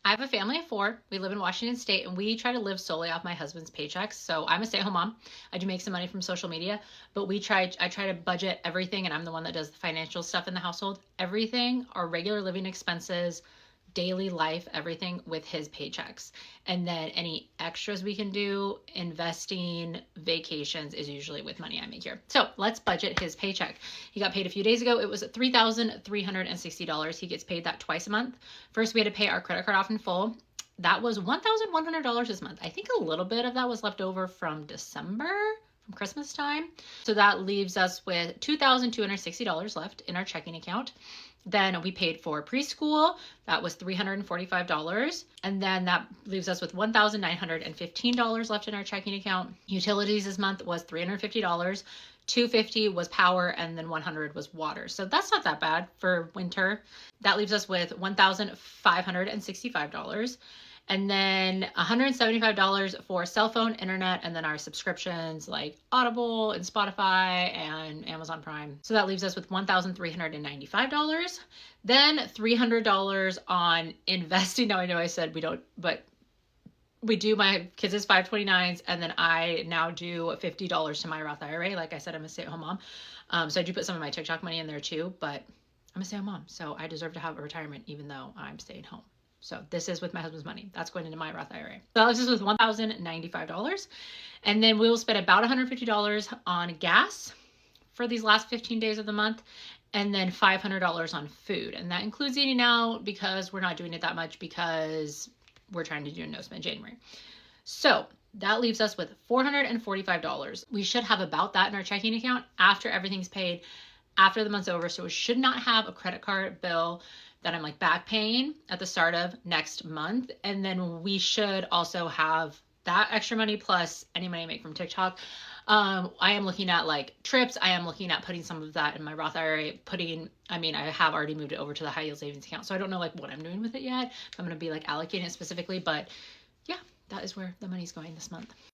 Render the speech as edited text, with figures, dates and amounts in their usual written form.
I have a family of four. We live in Washington State and we try to live solely off my husband's paychecks. So I'm a stay-at-home mom. I do make some money from social media, but I try to budget everything and I'm the one that does the financial stuff in the household. Everything, our regular living expenses, daily life, everything with his paychecks. And then any extras we can do, investing, vacations is usually with money I make here. So let's budget his paycheck. He got paid a few days ago. It was $3,360. He gets paid that twice a month. First, we had to pay our credit card off in full. That was $1,100 this month. I think a little bit of that was left over from December, from Christmas time. So that leaves us with $2,260 left in our checking account. Then we paid for preschool. That was $345. And then that leaves us with $1,915 left in our checking account. Utilities this month was $350. $250 was power, and then $100 was water. So that's not that bad for winter. That leaves us with $1,565. And then $175 for cell phone, internet, and then our subscriptions like Audible and Spotify and Amazon Prime. So that leaves us with $1,395. Then $300 on investing. Now I know I said we don't, but we do. My kids' 529s, and then I now do $50 to my Roth IRA. Like I said, I'm a stay-at-home mom. So I do put some of my TikTok money in there too, but I'm a stay-at-home mom, so I deserve to have a retirement even though I'm staying home. So this is with my husband's money. That's going into my Roth IRA. So that leaves us with $1,095. And then we will spend about $150 on gas for these last 15 days of the month. And then $500 on food. And that includes eating out because we're not doing it that much because we're trying to do a no spend January. So that leaves us with $445. We should have about that in our checking account after everything's paid, after the month's over. So we should not have a credit card bill that I'm like back paying at the start of next month. And then we should also have that extra money plus any money I make from TikTok. I am looking at like trips. I am looking at putting some of that in my Roth IRA, I have already moved it over to the high yield savings account. So I don't know like what I'm doing with it yet. I'm going to be like allocating it specifically, but yeah, that is where the money's going this month.